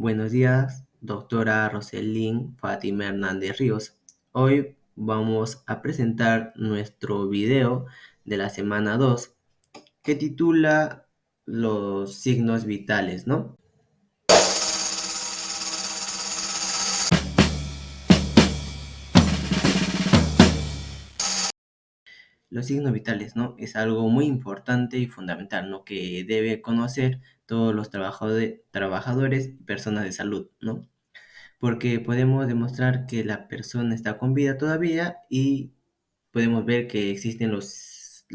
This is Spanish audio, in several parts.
Buenos días, doctora Roselín Fátima Hernández Ríos. Hoy vamos a presentar nuestro video de la semana 2 que titula Los signos vitales, ¿no? Los signos vitales, ¿no? Es algo muy importante y fundamental, ¿no? Que debe conocer todos los trabajadores y personas de salud, ¿no? Porque podemos demostrar que la persona está con vida todavía y podemos ver que existen los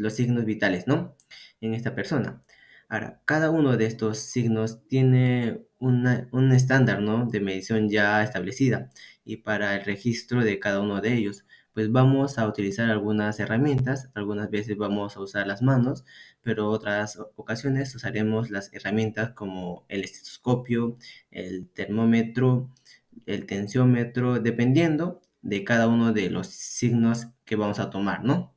signos vitales, ¿no? En esta persona. Ahora, cada uno de estos signos tiene un estándar, ¿no? De medición ya establecida y para el registro de cada uno de ellos, pues vamos a utilizar algunas herramientas, algunas veces vamos a usar las manos, pero otras ocasiones usaremos las herramientas como el estetoscopio, el termómetro, el tensiómetro, dependiendo de cada uno de los signos que vamos a tomar, ¿no?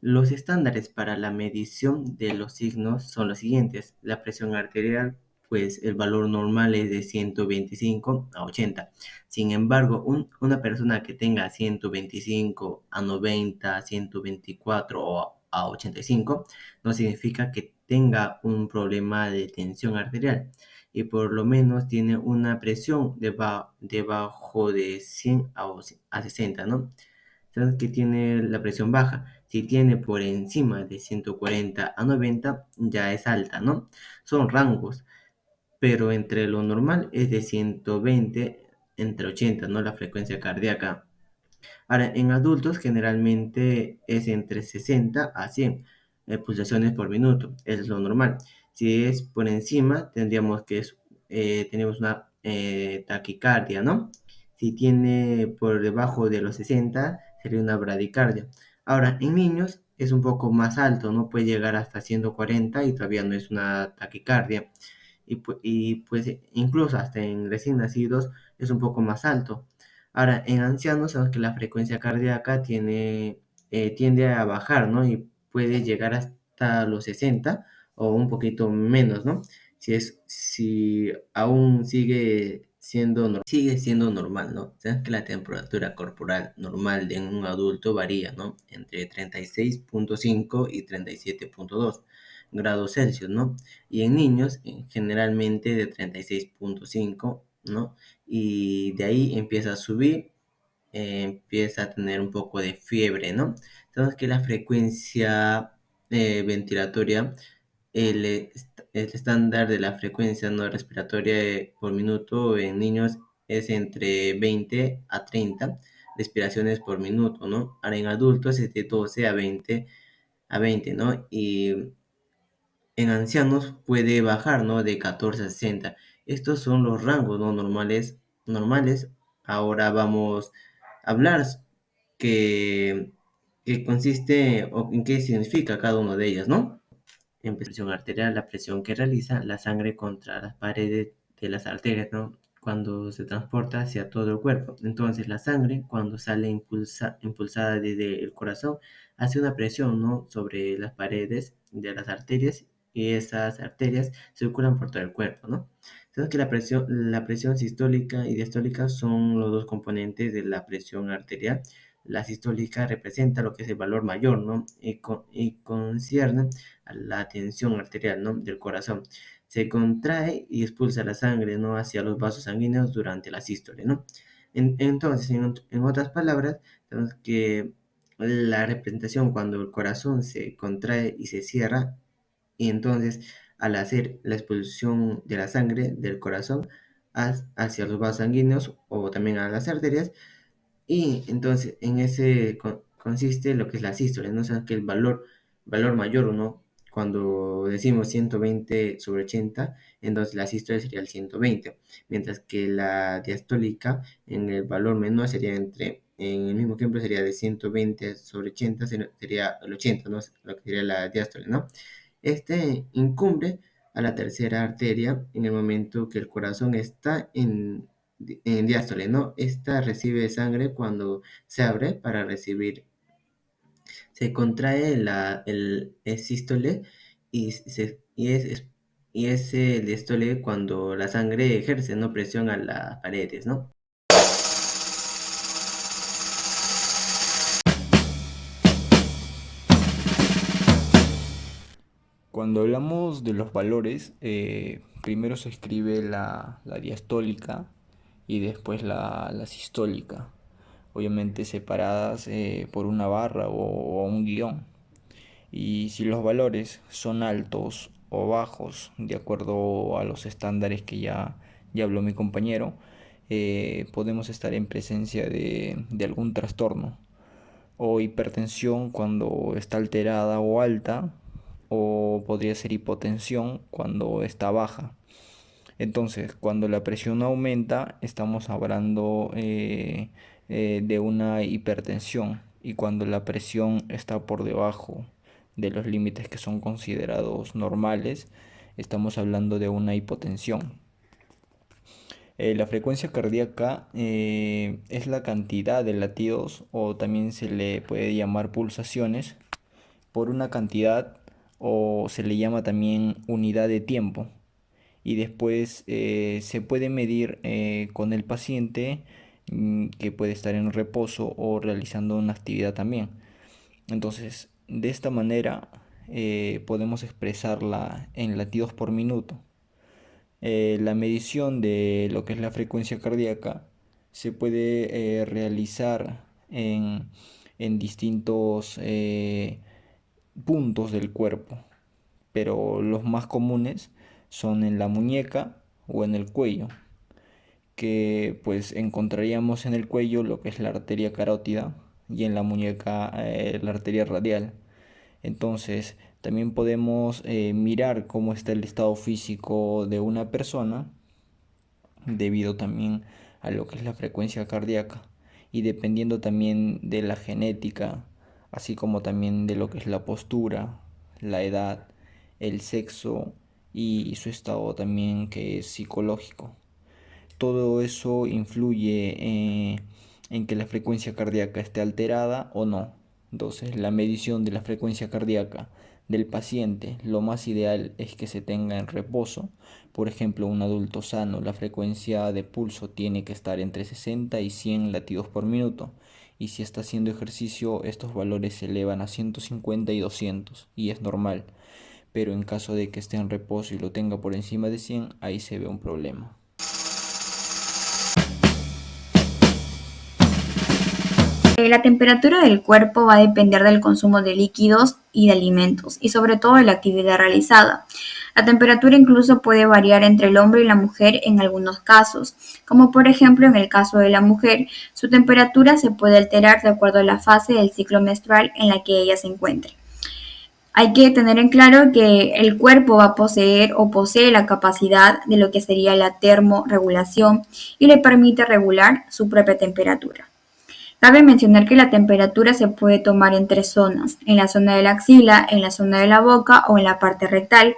Los estándares para la medición de los signos son los siguientes. La presión arterial, pues el valor normal es de 125 a 80. Sin embargo, una persona que tenga 125 a 90, 124 o a 85, no significa que tenga un problema de tensión arterial y por lo menos tiene una presión debajo de 100 a 60, ¿no? Entonces, que tiene la presión baja. Si tiene por encima de 140 a 90, ya es alta, ¿no? Son rangos, pero entre lo normal es de 120 entre 80, ¿no? La frecuencia cardíaca. Ahora, en adultos generalmente es entre 60 a 100 pulsaciones por minuto, es lo normal. Si es por encima, tenemos una taquicardia, ¿no? Si tiene por debajo de los 60, sería una bradicardia. Ahora, en niños es un poco más alto, ¿no? Puede llegar hasta 140 y todavía no es una taquicardia. Pues incluso hasta en recién nacidos es un poco más alto. Ahora, en ancianos sabemos que la frecuencia cardíaca tiende a bajar, ¿no? Y puede llegar hasta los 60 o un poquito menos, ¿no? Si aún sigue siendo normal, ¿no? Sabes que la temperatura corporal normal de un adulto varía, ¿no? Entre 36,5 y 37,2 grados Celsius, ¿no? Y en niños, generalmente de 36,5, ¿no? Y de ahí empieza a subir, empieza a tener un poco de fiebre, ¿no? Sabemos que la frecuencia ventilatoria, el estándar de la frecuencia no respiratoria por minuto en niños es entre 20 a 30 respiraciones por minuto, ¿no? Ahora en adultos es de 12 a 20, ¿no? Y en ancianos puede bajar, ¿no? De 14 a 60. Estos son los rangos, ¿no? Normales. Ahora vamos a hablar que, que consiste o en qué significa cada una de ellas, ¿no? En presión arterial, la presión que realiza la sangre contra las paredes de las arterias, ¿no? Cuando se transporta hacia todo el cuerpo. Entonces, la sangre, cuando sale impulsada desde el corazón, hace una presión, ¿no? Sobre las paredes de las arterias y esas arterias circulan por todo el cuerpo, ¿no? Sabes que la presión sistólica y diastólica son los dos componentes de la presión arterial. La sistólica representa lo que es el valor mayor, ¿no? Y concierne a la tensión arterial, ¿no? Del corazón. Se contrae y expulsa la sangre, ¿no? Hacia los vasos sanguíneos durante la sístole, ¿no? Entonces, en otras palabras, tenemos que la representación cuando el corazón se contrae y se cierra, y entonces al hacer la expulsión de la sangre del corazón hacia los vasos sanguíneos o también a las arterias, y entonces en ese consiste lo que es la sístole, ¿no? O sea, que el valor mayor, ¿no? Cuando decimos 120 sobre 80, entonces la sístole sería el 120, mientras que la diastólica en el valor menor sería en el mismo ejemplo sería de 120 sobre 80, sería el 80, ¿no? Lo que sería la diástole, ¿no? Este incumbe a la tercera arteria en el momento que el corazón está en diástole, ¿no? Esta recibe sangre cuando se abre para recibir. Se contrae el sístole y es y es el diástole cuando la sangre ejerce, ¿no?, presión a las paredes, ¿no? Cuando hablamos de los valores, primero se escribe la diastólica y después la sistólica, obviamente separadas por una barra o un guión. Y si los valores son altos o bajos, de acuerdo a los estándares que ya habló mi compañero, podemos estar en presencia de algún trastorno o hipertensión cuando está alterada o alta, o podría ser hipotensión cuando está baja. Entonces, cuando la presión aumenta, estamos hablando de una hipertensión, y cuando la presión está por debajo de los límites que son considerados normales, estamos hablando de una hipotensión. La frecuencia cardíaca es la cantidad de latidos, o también se le puede llamar pulsaciones, por una cantidad, o se le llama también unidad de tiempo. Y después se puede medir con el paciente, que puede estar en reposo o realizando una actividad también. Entonces, de esta manera podemos expresarla en latidos por minuto. La medición de lo que es la frecuencia cardíaca se puede realizar en distintos puntos del cuerpo, pero los más comunes son en la muñeca o en el cuello, que pues encontraríamos en el cuello lo que es la arteria carótida, y en la muñeca la arteria radial. Entonces, también podemos mirar cómo está el estado físico de una persona, debido también a lo que es la frecuencia cardíaca, y dependiendo también de la genética, así como también de lo que es la postura, la edad, el sexo y su estado también que es psicológico. Todo eso influye en que la frecuencia cardíaca esté alterada o no. Entonces, la medición de la frecuencia cardíaca del paciente, lo más ideal es que se tenga en reposo. Por ejemplo, un adulto sano, la frecuencia de pulso tiene que estar entre 60 y 100 latidos por minuto. Y si está haciendo ejercicio, estos valores se elevan a 150 y 200, y es normal. Pero en caso de que esté en reposo y lo tenga por encima de 100, ahí se ve un problema. La temperatura del cuerpo va a depender del consumo de líquidos y de alimentos, y sobre todo de la actividad realizada. La temperatura incluso puede variar entre el hombre y la mujer en algunos casos, como por ejemplo en el caso de la mujer, su temperatura se puede alterar de acuerdo a la fase del ciclo menstrual en la que ella se encuentre. Hay que tener en claro que el cuerpo va a poseer o posee la capacidad de lo que sería la termorregulación, y le permite regular su propia temperatura. Cabe mencionar que la temperatura se puede tomar en tres zonas: en la zona de la axila, en la zona de la boca o en la parte rectal.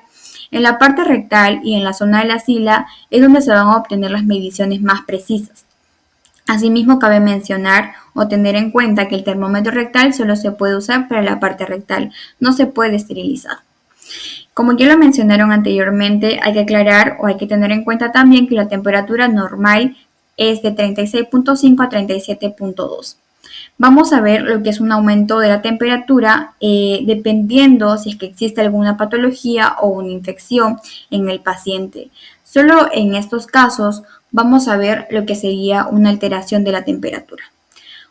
En la parte rectal y en la zona de la axila es donde se van a obtener las mediciones más precisas. Asimismo, cabe mencionar o tener en cuenta que el termómetro rectal solo se puede usar para la parte rectal, no se puede esterilizar. Como ya lo mencionaron anteriormente, hay que aclarar o hay que tener en cuenta también que la temperatura normal es de 36.5 a 37.2. Vamos a ver lo que es un aumento de la temperatura dependiendo si es que existe alguna patología o una infección en el paciente. Solo en estos casos vamos a ver lo que sería una alteración de la temperatura.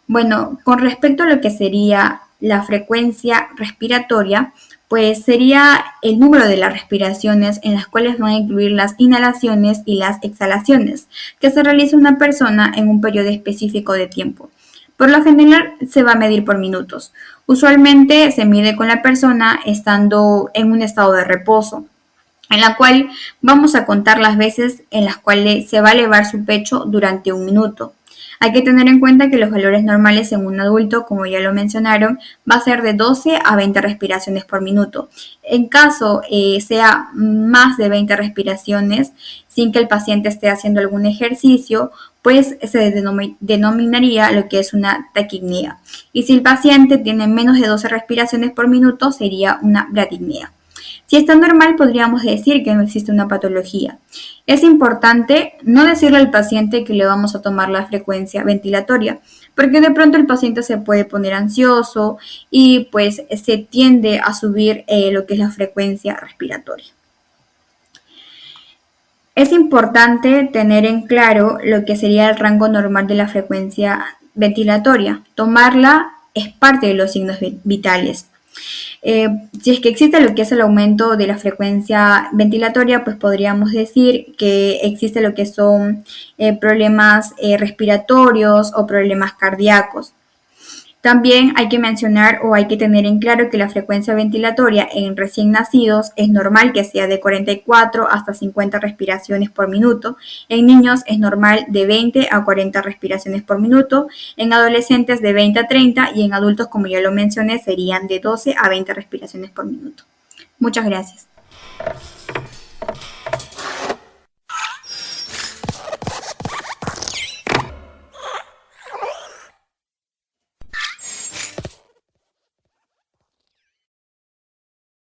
Bueno, con respecto a lo que sería la frecuencia respiratoria, pues sería el número de las respiraciones en las cuales van a incluir las inhalaciones y las exhalaciones que se realiza una persona en un periodo específico de tiempo. Por lo general se va a medir por minutos. Usualmente se mide con la persona estando en un estado de reposo, en la cual vamos a contar las veces en las cuales se va a elevar su pecho durante un minuto. Hay que tener en cuenta que los valores normales en un adulto, como ya lo mencionaron, va a ser de 12 a 20 respiraciones por minuto. En caso sea más de 20 respiraciones sin que el paciente esté haciendo algún ejercicio, pues se denominaría lo que es una taquipnea. Y si el paciente tiene menos de 12 respiraciones por minuto, sería una braquipnea. Si está normal, podríamos decir que no existe una patología. Es importante no decirle al paciente que le vamos a tomar la frecuencia ventilatoria, porque de pronto el paciente se puede poner ansioso y pues se tiende a subir lo que es la frecuencia respiratoria. Es importante tener en claro lo que sería el rango normal de la frecuencia ventilatoria. Tomarla es parte de los signos vitales. Si es que existe lo que es el aumento de la frecuencia ventilatoria, pues podríamos decir que existe lo que son problemas respiratorios o problemas cardíacos. También hay que mencionar o hay que tener en claro que la frecuencia ventilatoria en recién nacidos es normal que sea de 44 hasta 50 respiraciones por minuto. En niños es normal de 20 a 40 respiraciones por minuto. En adolescentes de 20 a 30 y en adultos, como ya lo mencioné, serían de 12 a 20 respiraciones por minuto. Muchas gracias.